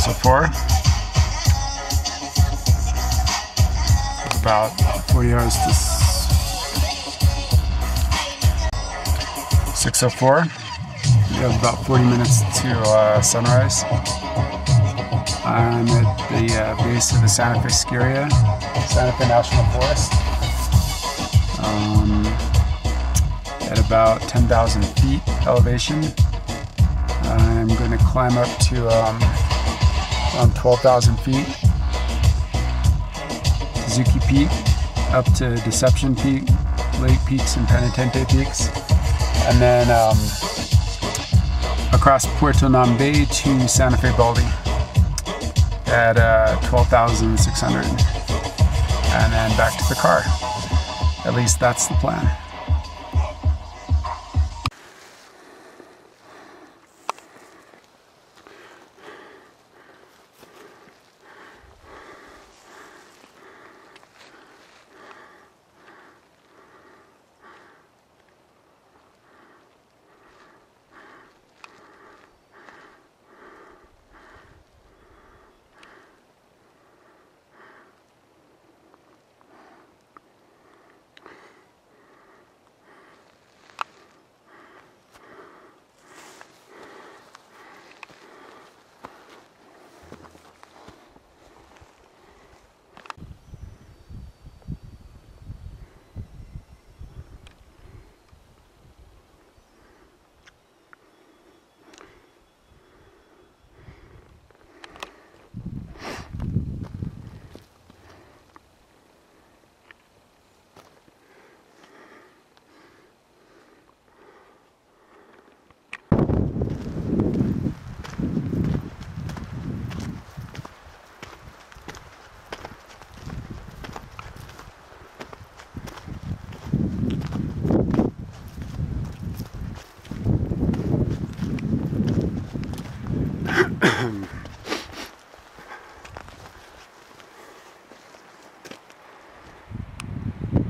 604. About 40 yards to 604. We have about 40 minutes to sunrise. I'm at the base of the Santa Fe ski area, Santa Fe National Forest, at about 10,000 feet elevation. I'm going to climb up to around 12,000 feet, Tesuque Peak, up to Deception Peak, Lake Peaks, and Penitente Peaks, and then across Puerto Nambe to Santa Fe Baldy at 12,600, and then back to the car. At least that's the plan.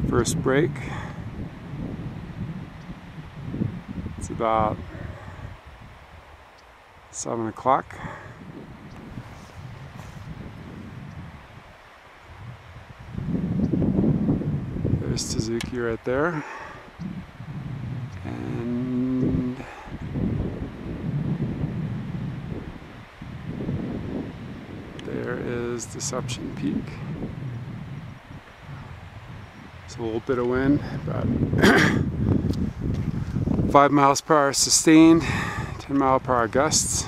First break. It's about 7 o'clock. There's Tesuque right there. And there is Deception Peak. It's a little bit of wind, about 5 miles per hour sustained, 10 mile per hour gusts.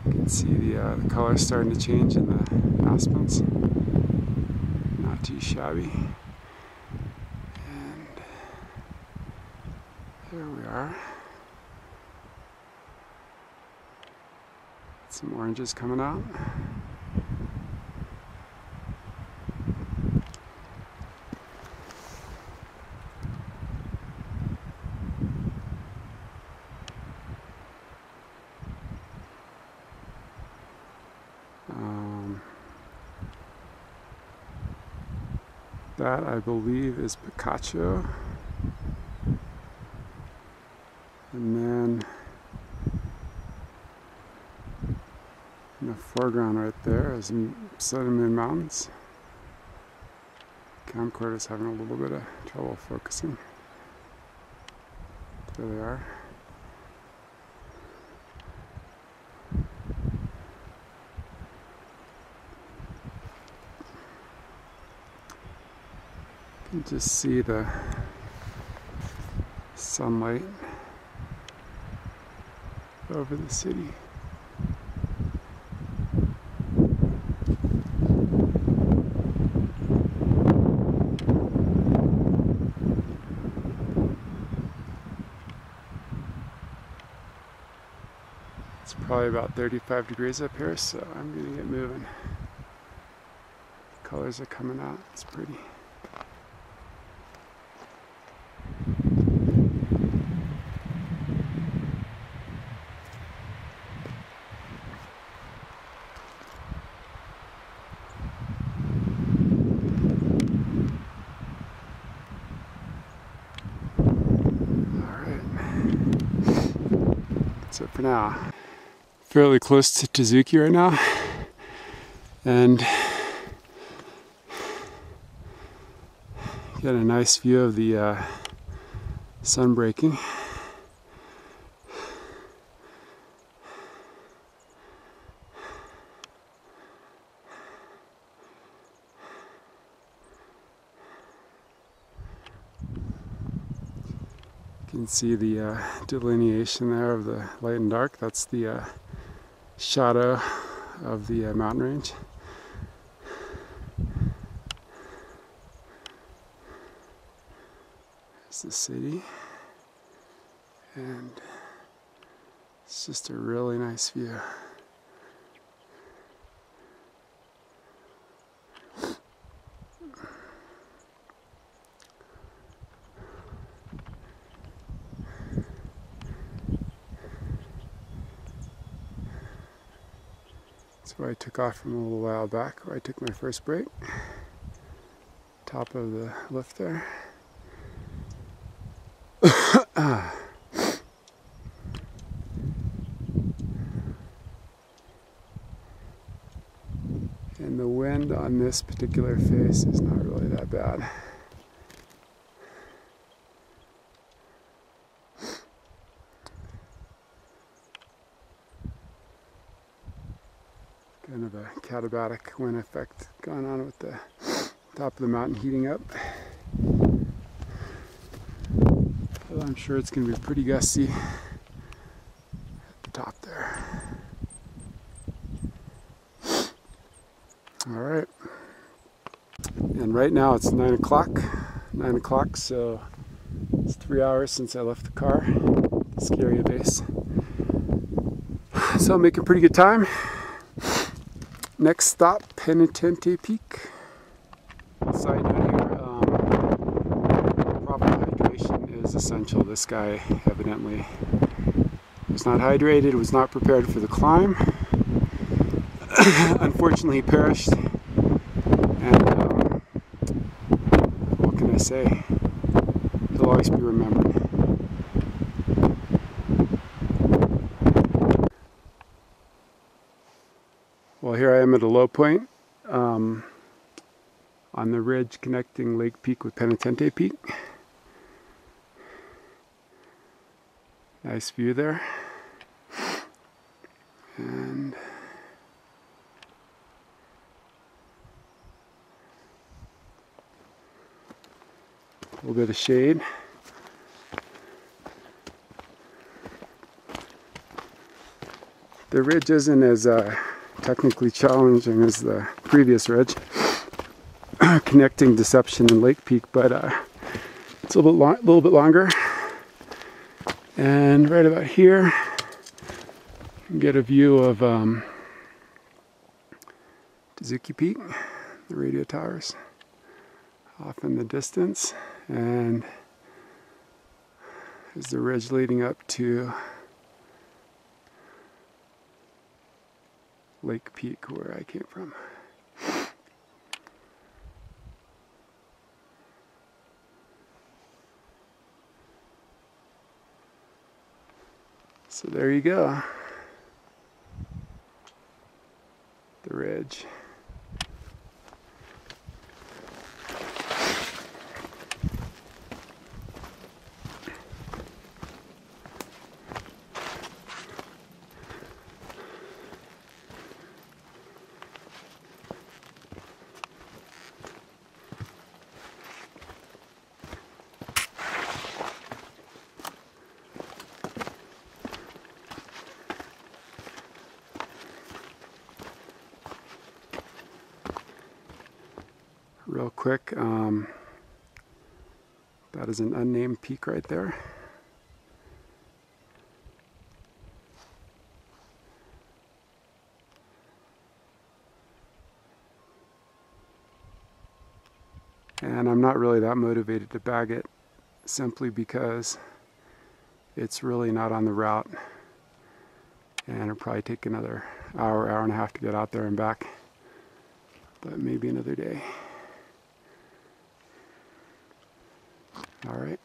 You can see the color starting to change in the aspens. Not too shabby. And there we are. Some oranges coming out. That, I believe, is Picacho. And then in the foreground right there is Cinnamon Mountains. Camcorder's having a little bit of trouble focusing. There they are. You can just see the sunlight over the city. It's probably about 35 degrees up here, so I'm gonna get moving. The colors are coming out, it's pretty. That's it for now. fairly close to Tesuque right now, and get a nice view of the sun breaking. You can see the delineation there of the light and dark. That's the shadow of the mountain range. There's the city, and it's just a really nice view. That's where I took off from a little while back, where I took my first break. Top of the lift there. And the wind on this particular face is not really that bad. Kind of a katabatic wind effect going on with the top of the mountain heating up. But I'm sure it's going to be pretty gusty at the top there. Alright. And right now it's 9 o'clock. 9 o'clock, so it's 3 hours since I left the car, the Scary base. So I'm making pretty good time. Next stop, Penitente Peak. Side note here, proper hydration is essential. This guy evidently was not hydrated, was not prepared for the climb. Unfortunately, he perished. And what can I say? He'll always be remembered. Well, here I am at a low point on the ridge connecting Lake Peak with Penitente Peak. Nice view there. And a little bit of shade. The ridge isn't as technically challenging as the previous ridge connecting Deception and Lake Peak, but it's a little bit longer. And right about here, you can get a view of Tesuque Peak, the radio towers, off in the distance, and there's the ridge leading up to Lake Peak, where I came from. So there you go, the ridge. Real quick, that is an unnamed peak right there. And I'm not really that motivated to bag it, simply because it's really not on the route, and it'll probably take another hour, hour and a half to get out there and back, but maybe another day. All right.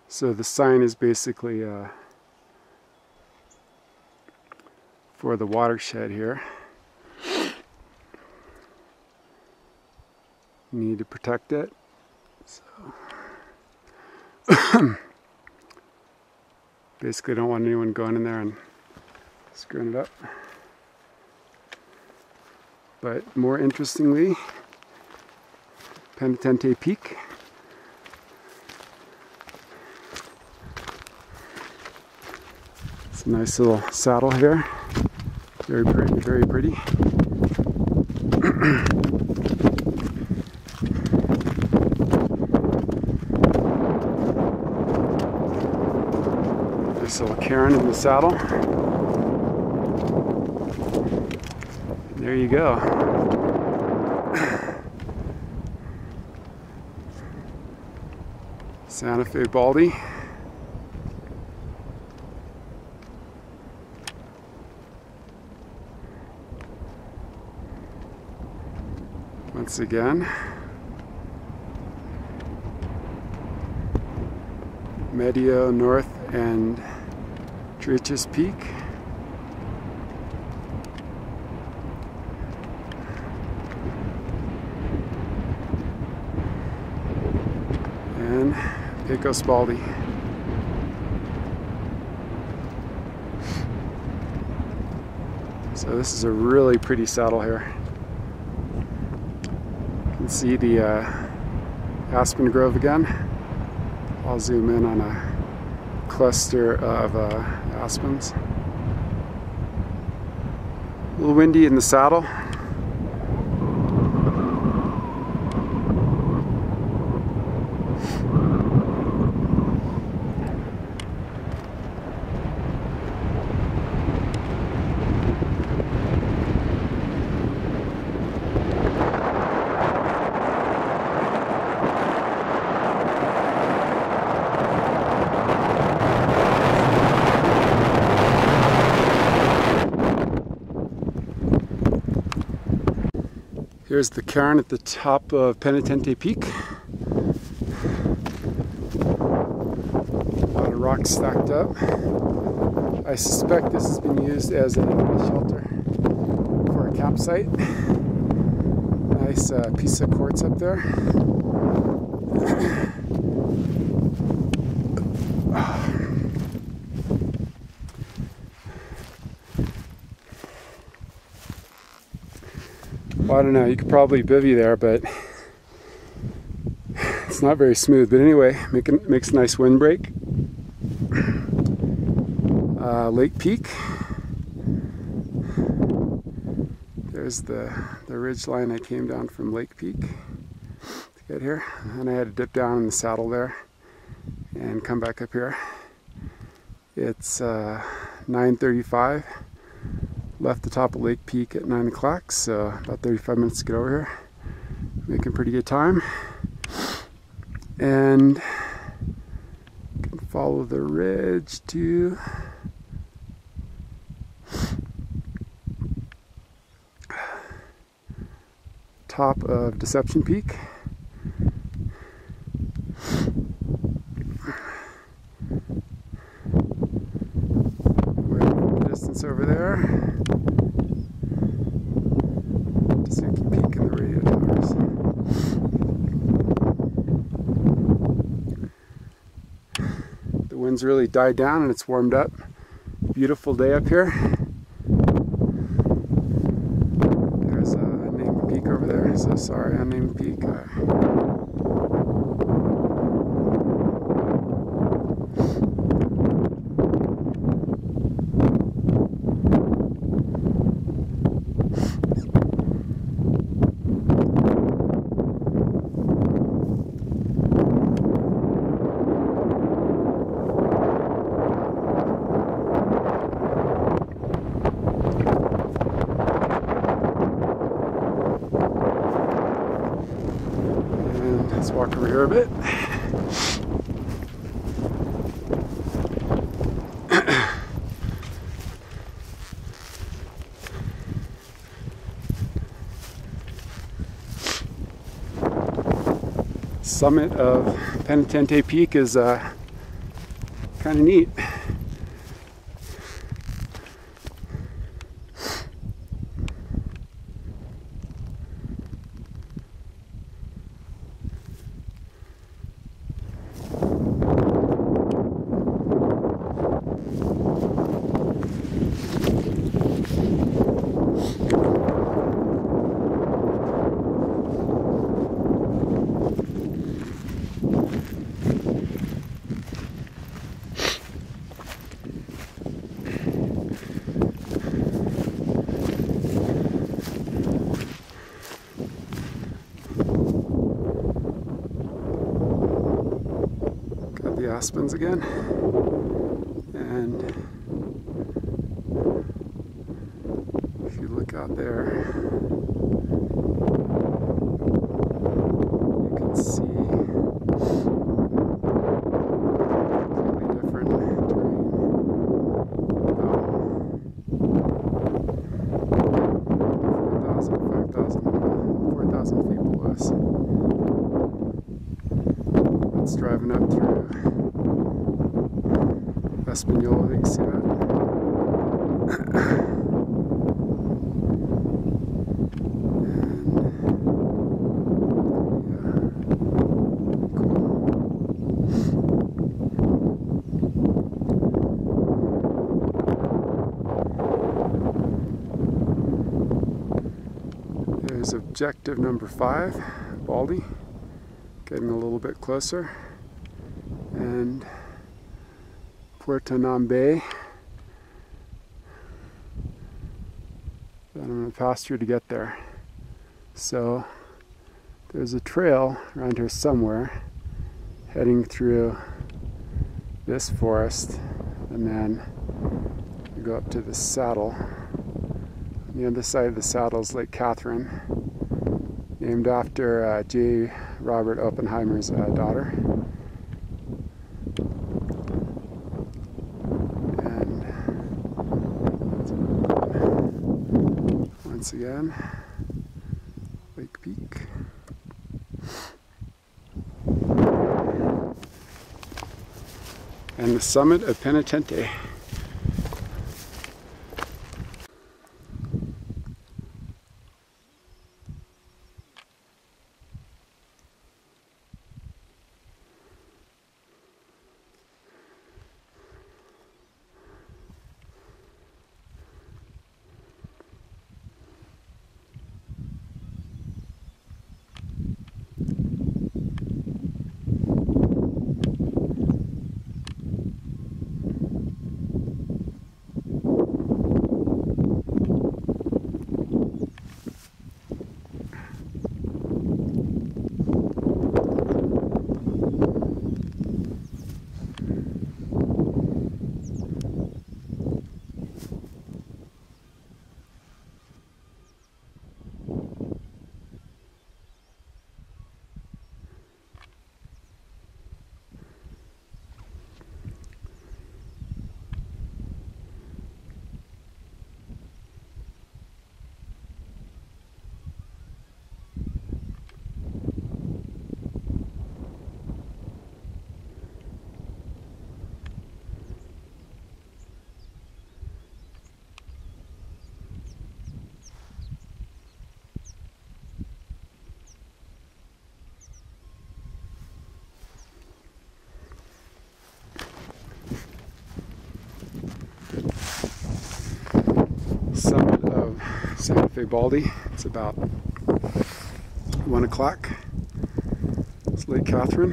So the sign is basically for the watershed here. You need to protect it. So basically don't want anyone going in there and screwing it up. But more interestingly, Penitente Peak. It's a nice little saddle here. Very pretty, very pretty. Nice little cairn in the saddle. There you go. Santa Fe Baldy. Once again, Medio North and Trichus Peak. And Pecos Baldy. So this is a really pretty saddle here. You can see the Aspen Grove again. I'll zoom in on a cluster of aspens. A little windy in the saddle. Here's the cairn at the top of Penitente Peak. A lot of rocks stacked up. I suspect this has been used as a shelter for a campsite. Nice piece of quartz up there. Well, I don't know, you could probably bivvy there, but it's not very smooth. But anyway, makes a nice windbreak. Lake Peak. There's the ridge line I came down from Lake Peak to get here. And I had to dip down in the saddle there and come back up here. It's 9:35. Left the top of Lake Peak at 9 o'clock, so about 35 minutes to get over here. Making pretty good time. And you can follow the ridge to top of Deception Peak. Way off in the distance over there. Tesuque Peak and the radio towers. The wind's really died down and it's warmed up. Beautiful day up here. There's a unnamed peak over there. So sorry, unnamed peak. Let's walk over here a bit. Summit of Penitente Peak is kind of neat. The Aspens again, and if you look out there, you can see completely different terrain. 4,000 feet below us. It's driving up through Aspen, you can see that. There's objective number 5, Baldy, getting a little bit closer, and Puerto Nambe. Then I'm going to pass through to get there. So there's a trail around here somewhere heading through this forest, and then you go up to the saddle. On the other side of the saddle is Lake Catherine, named after J. Robert Oppenheimer's daughter. Once again, Lake Peak. And the summit of Penitente. Summit of Santa Fe Baldy. It's about 1 o'clock. It's Lake Catherine.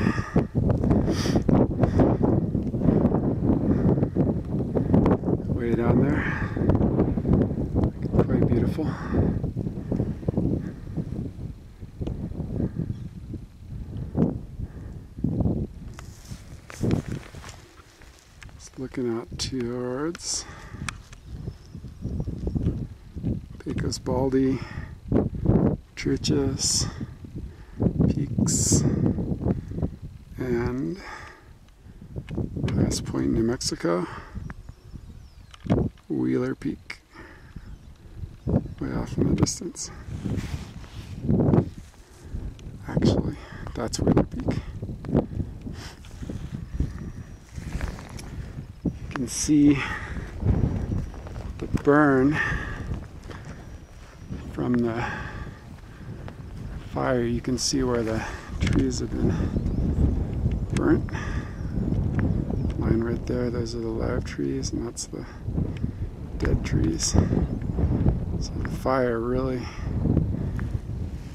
Way down there. Quite beautiful. Just looking out towards Pecos, Baldy, churches, peaks, and highest point in New Mexico, Wheeler Peak, way off in the distance. Actually, that's Wheeler Peak. can see the burn from the fire. You can see where the trees have been burnt. Line right there, those are the live trees, and that's the dead trees. So the fire really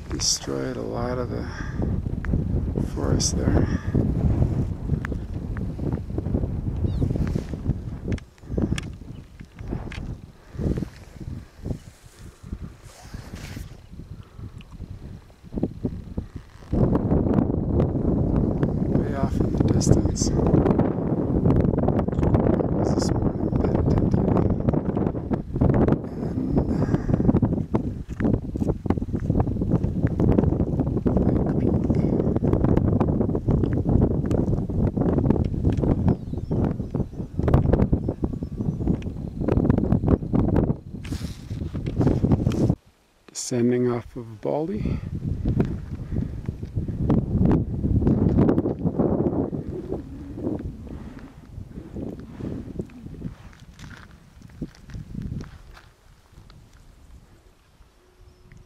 destroyed a lot of the forest there. Way off in the distance. Was this morning Penitente descending off of Baldy.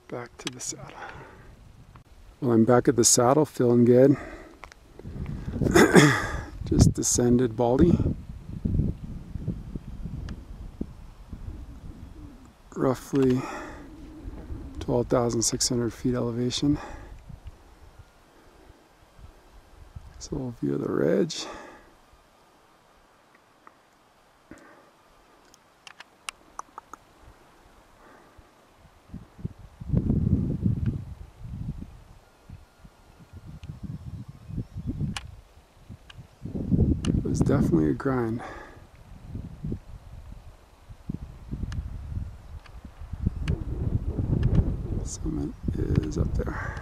Back to the saddle. Well, I'm back at the saddle, feeling good. Just descended Baldy. Roughly 12,600 feet elevation. It's a little view of the ridge. It was definitely a grind. Summit is up there.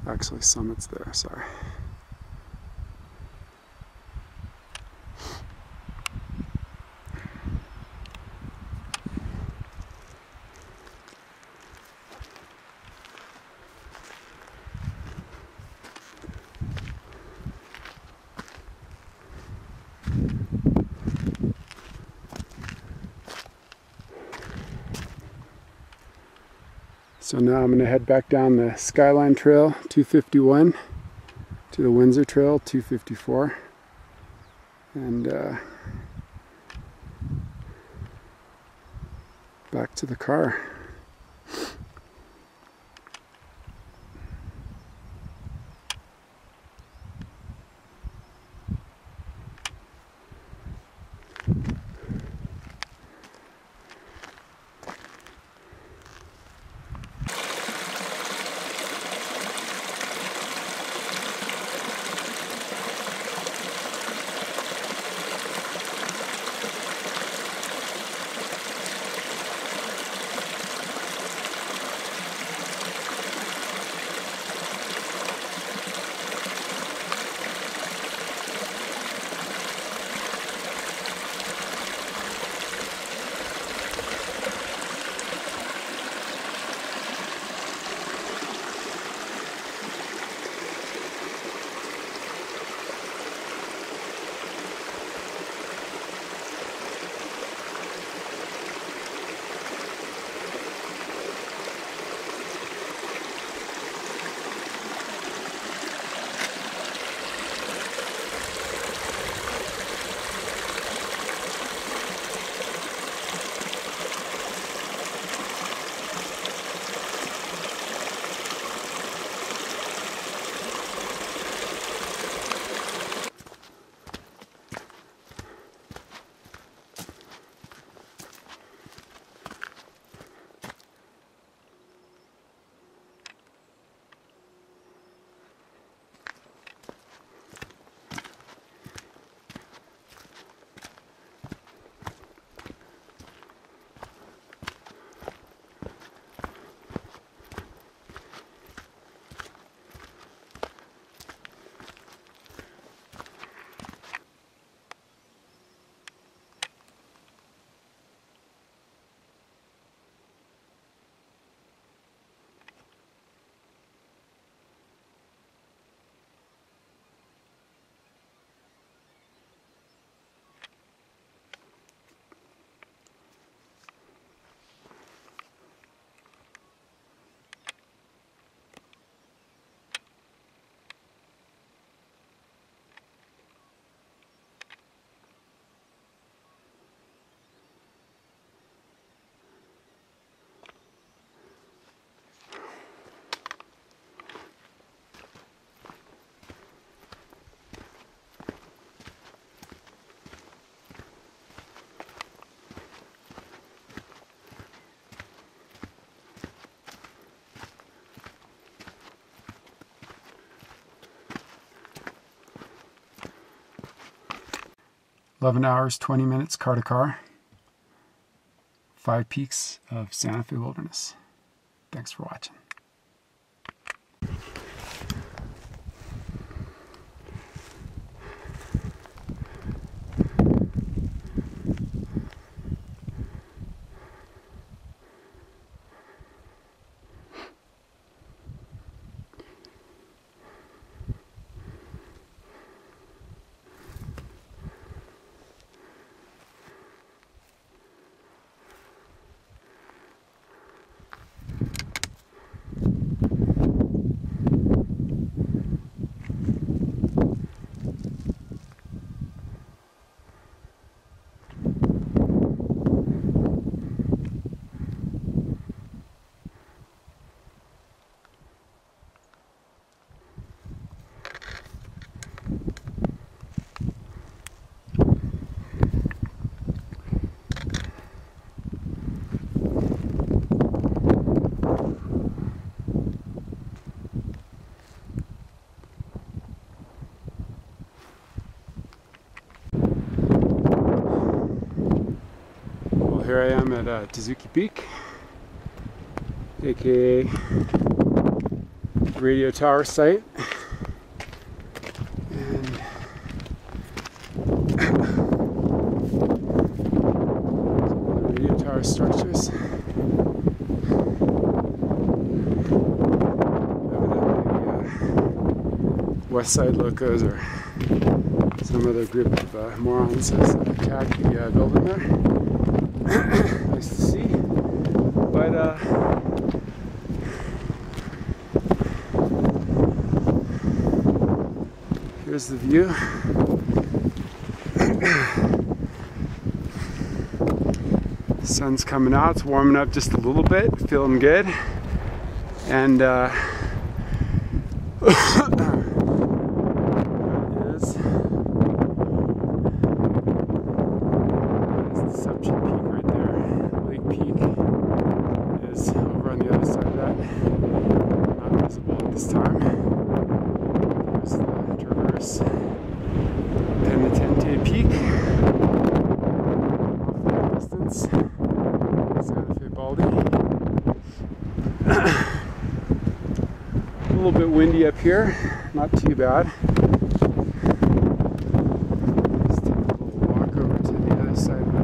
Actually, summit's there, sorry. So now I'm going to head back down the Skyline Trail 251 to the Windsor Trail 254 and back to the car. 11 hours, 20 minutes, car to car. 5 peaks of Santa Fe Wilderness. Thanks for watching. Here I am at Tesuque Peak, aka radio tower site, and radio tower structures. Evidently, West Side locos or some other group of morons has attacked the building there. Nice to see, but here's the view. The sun's coming out, it's warming up just a little bit, feeling good, and that is Deception Peak right there. Lake Peak is over on the other side of that. Not visible at this time. There's the traverse. Penitente Peak. Off in the distance. Santa Fe Baldy. A little bit windy up here. Not too bad. Let's take a little walk over to the other side of it.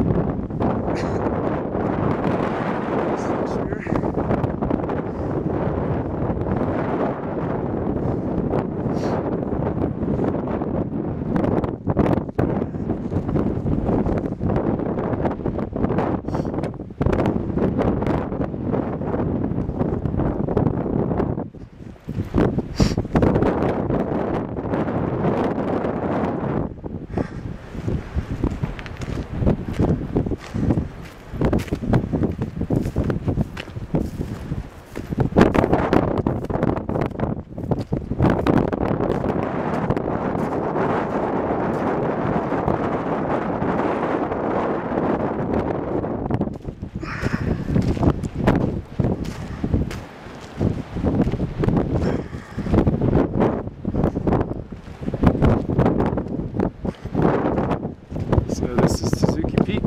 So this is Tesuque Peak.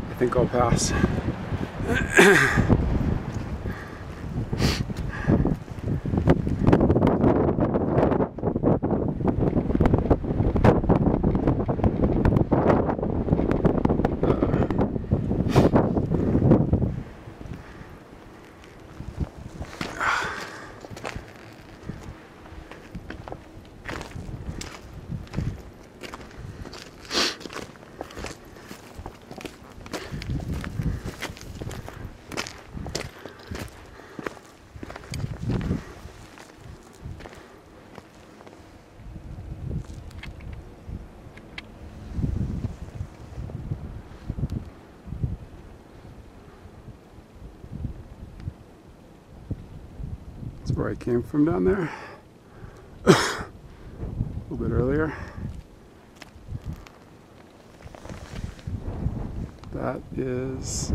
I think I'll pass. where I came from down there a little bit earlier. That is,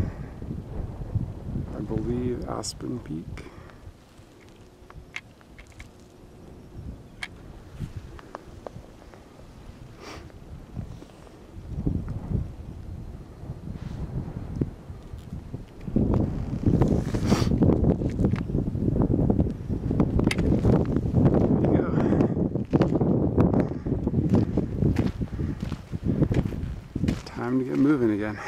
I believe, Aspen Peak. Time to get moving again.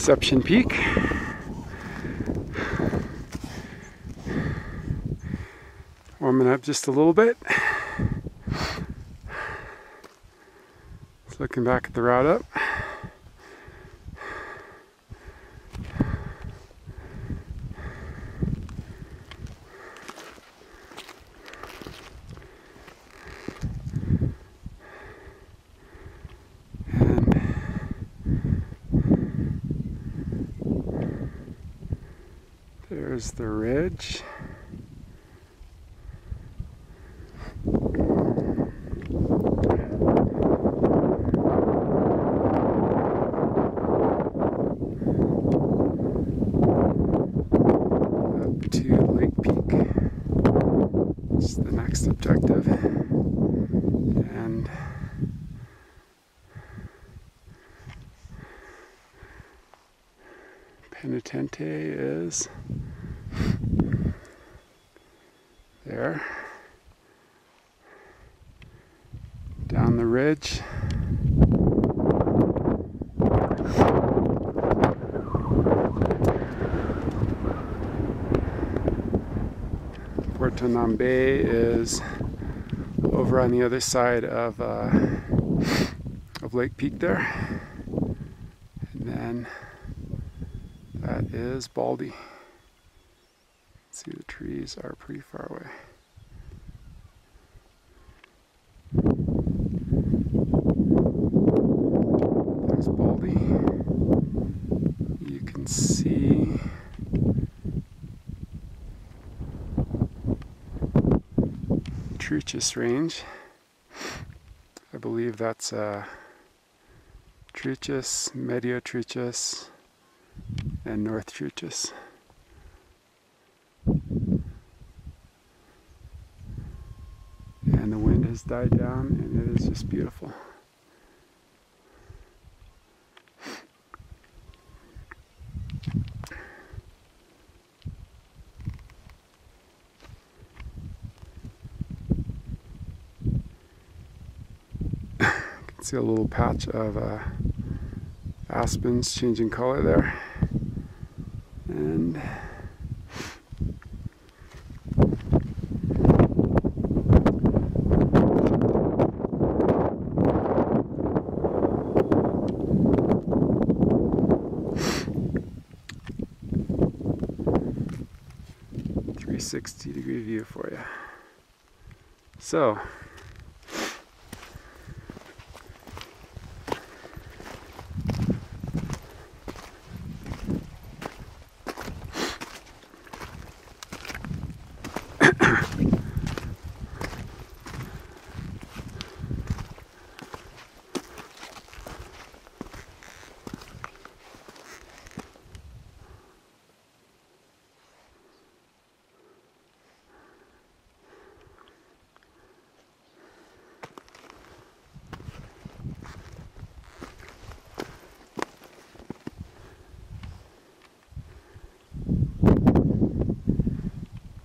Reception Peak. Warming up just a little bit. Just looking back at the route up. There's the ridge. Up to Lake Peak. It's the next objective. And Penitente is there. Down the ridge. Puerto Nambe is over on the other side of Lake Peak there. And then that is Baldy. See, the trees are pretty far away. There's Baldy. You can see Truchas Range. I believe that's Truchas, Medio Truchas, and North Truchas. And the wind has died down and it is just beautiful. You can see a little patch of aspens changing color there. And .360-degree view for you. So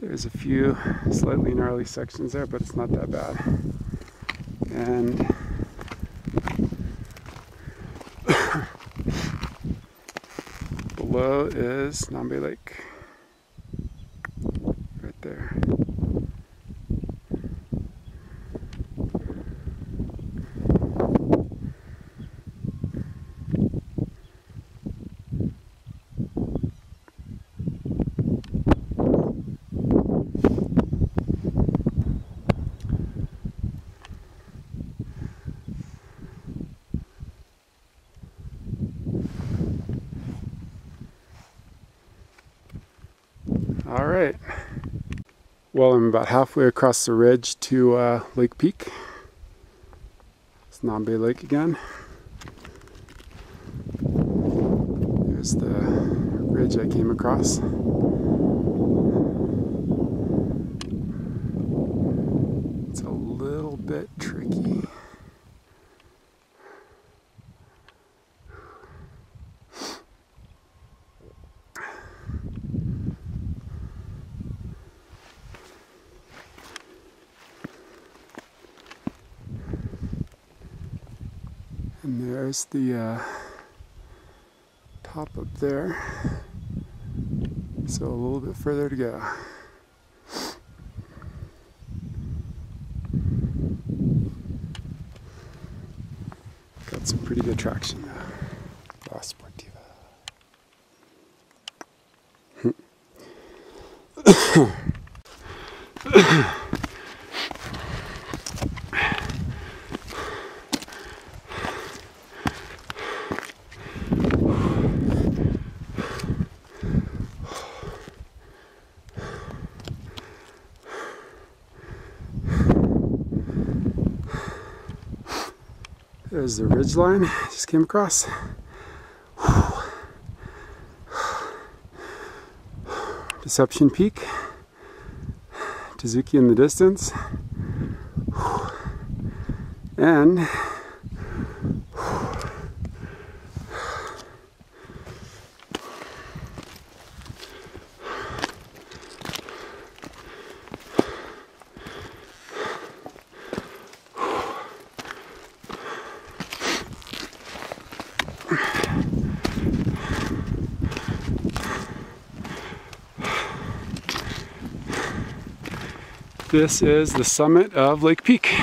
there's a few slightly gnarly sections there, but it's not that bad. And below is Nambe Lake, right there. All right. Well, I'm about halfway across the ridge to Lake Peak. It's Nambe Lake again. There's the ridge I came across. It's a little bit tricky. And there's the top up there. So a little bit further to go. Got some pretty good traction though. La Sportiva. There's the ridge line I just came across. Deception Peak. Tesuque in the distance. And this is the summit of Lake Peak.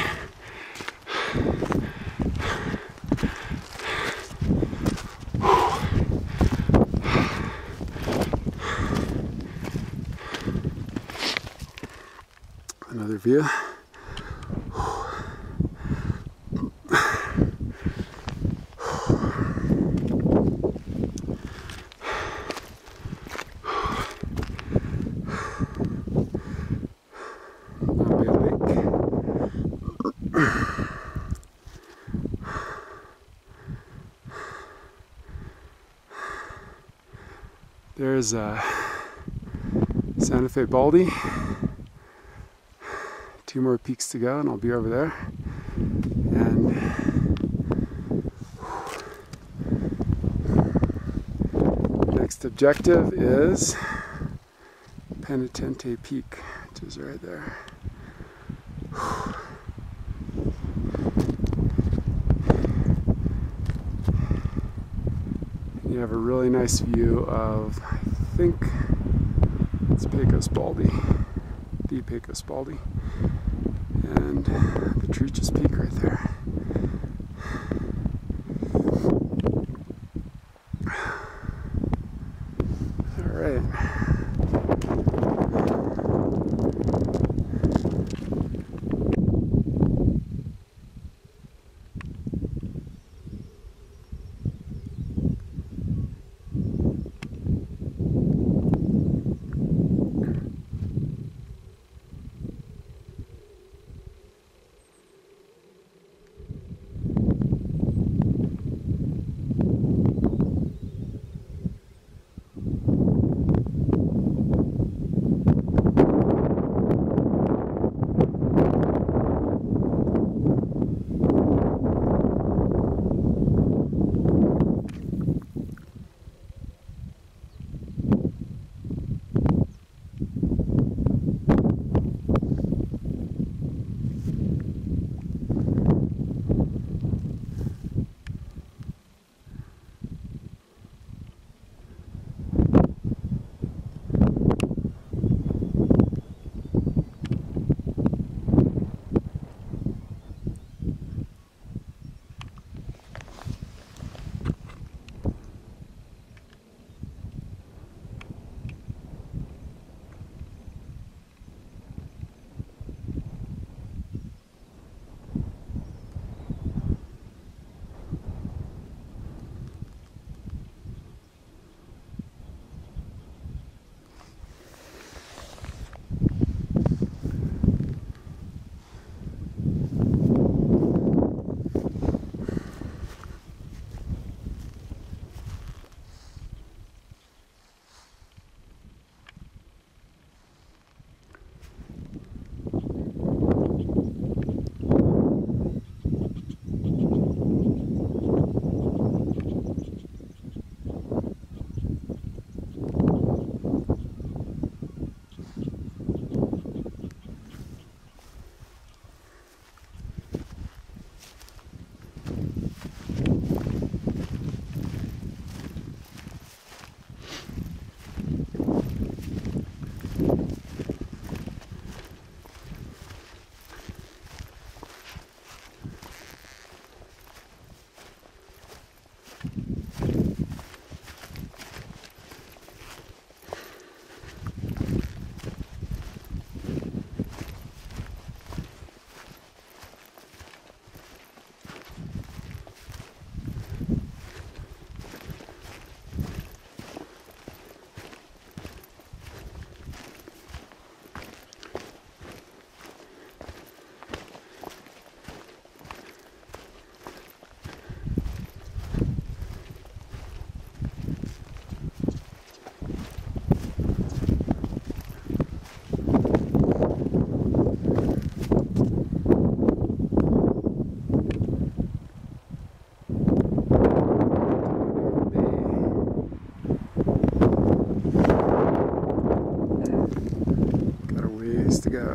Another view. There's Santa Fe Baldy. 2 more peaks to go and I'll be over there. And next objective is Penitente Peak, which is right there. You have a really nice view of, I think it's Pecos Baldy, the Pecos Baldy, and the Treacherous Peak right there. All right.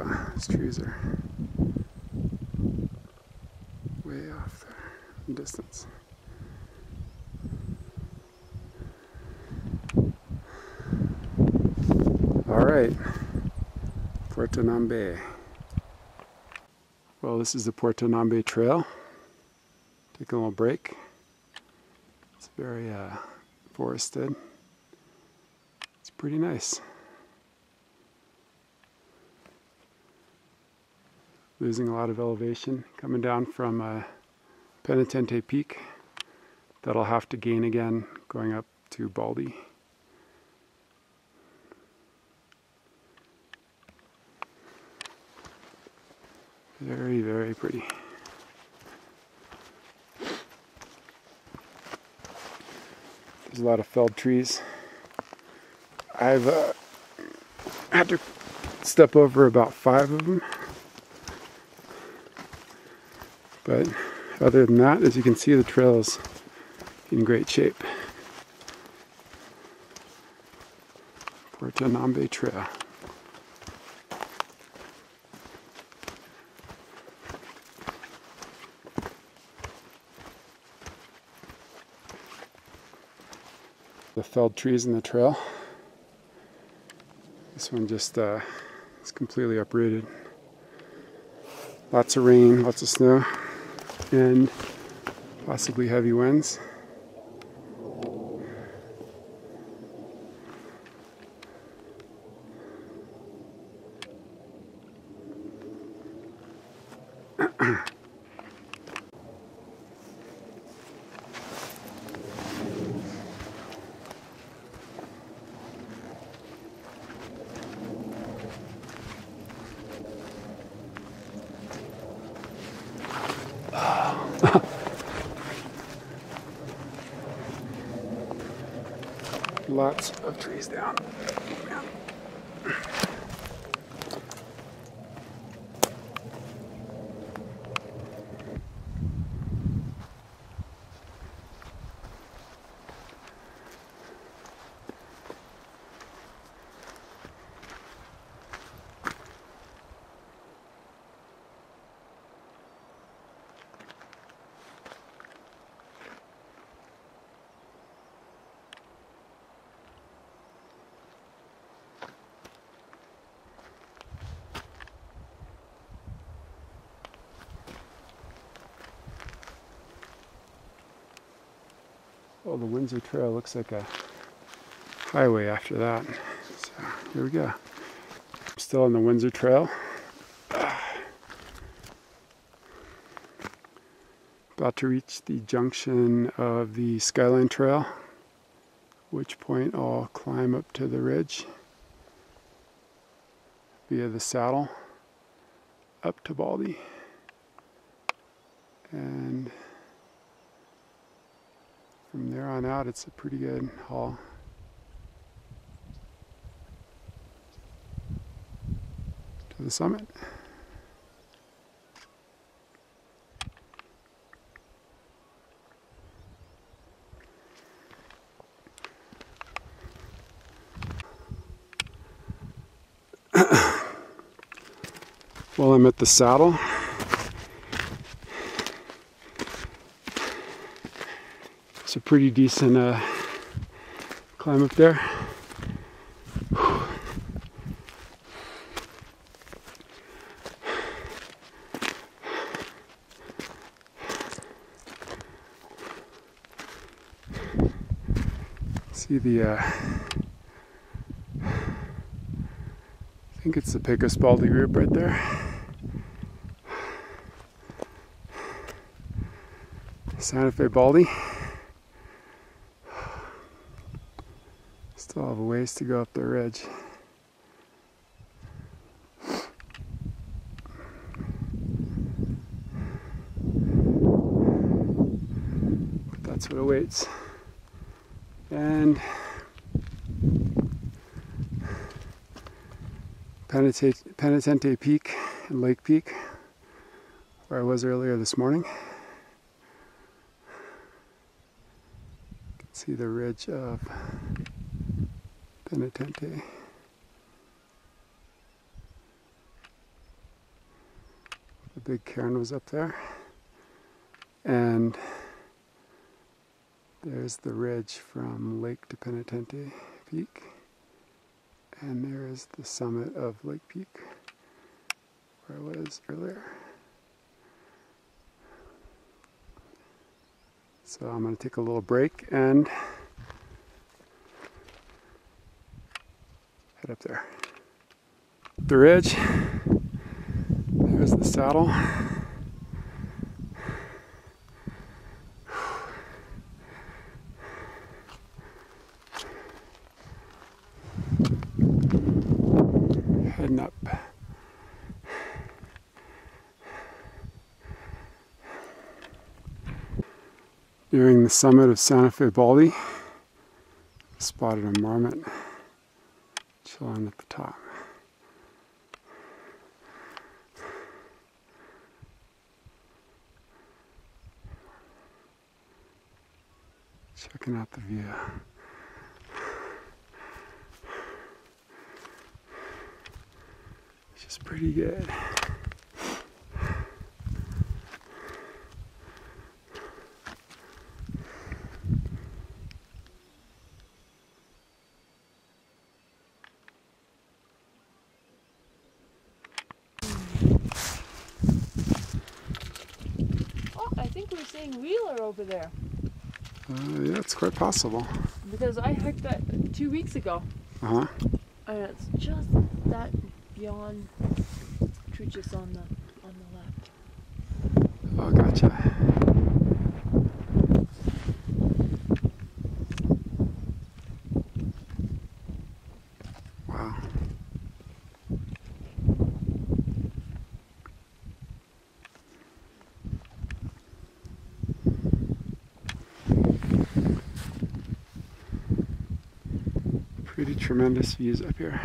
go. These trees are way off there in distance. Alright, Puerto Nambe. Well, this is the Puerto Nambe Trail. Taking a little break. It's very forested. It's pretty nice. Losing a lot of elevation coming down from Penitente Peak. That'll have to gain again going up to Baldy. Very, very pretty. There's a lot of felled trees. I've had to step over about 5 of them. But other than that, as you can see, the trail is in great shape. Puerto Nambe Trail. The felled trees in the trail. This one just is completely uprooted. Lots of rain, lots of snow, and possibly heavy winds. Lots of trees down. Oh, the Windsor Trail looks like a highway after that. So here we go. I'm still on the Windsor Trail. About to reach the junction of the Skyline Trail, at which point I'll climb up to the ridge via the saddle up to Baldy. And from there on out, it's a pretty good haul. To the summit. While I'm at the saddle, it's a pretty decent climb up there. See the, I think it's the Pecos Baldy group right there. Santa Fe Baldy. Still have a ways to go up the ridge. But that's what awaits. And Penitente Peak and Lake Peak, where I was earlier this morning. You can see the ridge of Penitente. big cairn was up there. And there's the ridge from Lake to Penitente Peak. And there is the summit of Lake Peak, where I was earlier. So I'm going to take a little break and head up there. The ridge, there's the saddle. Heading up. Nearing the summit of Santa Fe Baldy, spotted a marmot chilling at the top. Checking out the view. It's just pretty good. I think we're seeing Wheeler over there. Yeah, it's quite possible. Because I hiked that 2 weeks ago. Uh-huh. And it's just that beyond Truchas on the left. Oh, gotcha. Wow. Pretty tremendous views up here.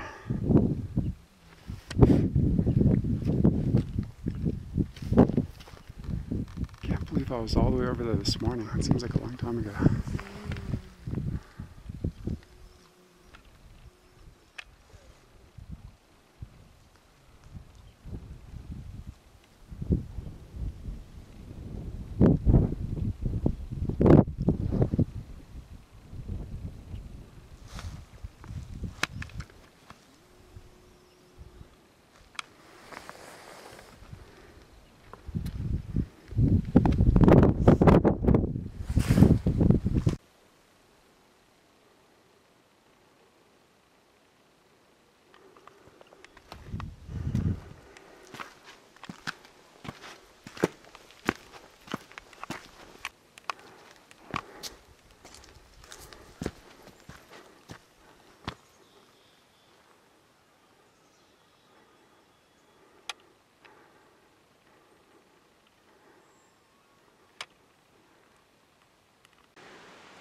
Can't believe I was all the way over there this morning. It seems like a long time ago.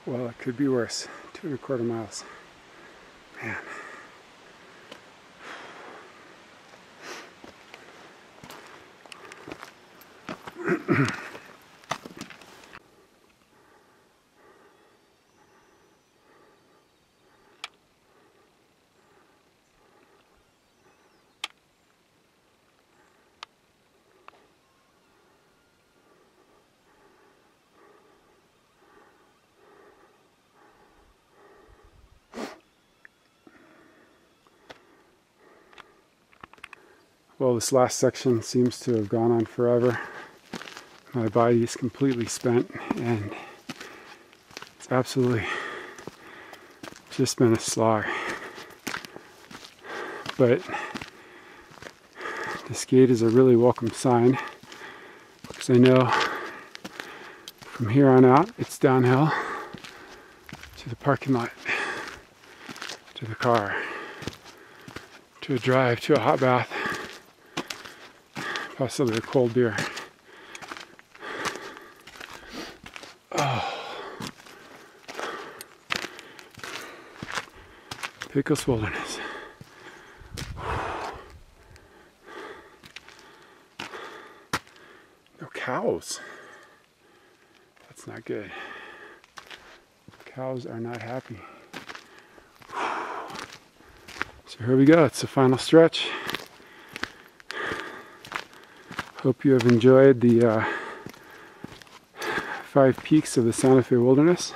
Well, it could be worse. 2¼ miles. Man. Well, this last section seems to have gone on forever. My body is completely spent and it's absolutely just been a slog. But this gate is a really welcome sign because I know from here on out it's downhill to the parking lot, to the car, to a drive, to a hot bath, possibly a cold beer. Oh. Pecos Wilderness. No cows. That's not good. Cows are not happy. So here we go. It's the final stretch. Hope you have enjoyed the 5 peaks of the Santa Fe Wilderness.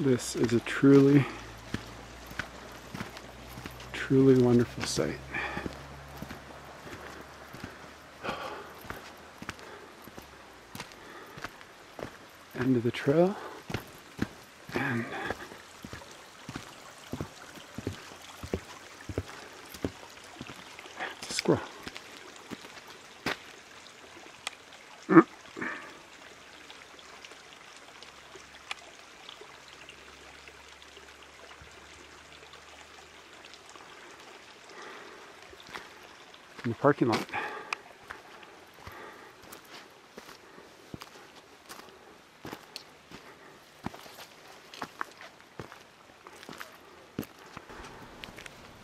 This is a truly wonderful sight. End of the trail, and it's a squirrel. In the parking lot.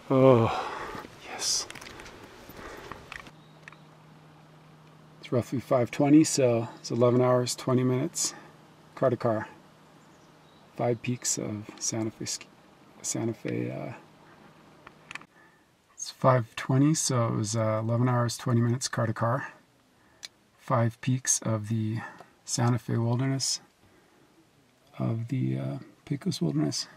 Oh, yes. It's roughly 5:20, so it's 11 hours, 20 minutes, car to car. 5 peaks of Santa Fe. It's 5:20, so it was 11 hours, 20 minutes, car to car. 5 peaks of the Santa Fe Wilderness, of the Pecos Wilderness.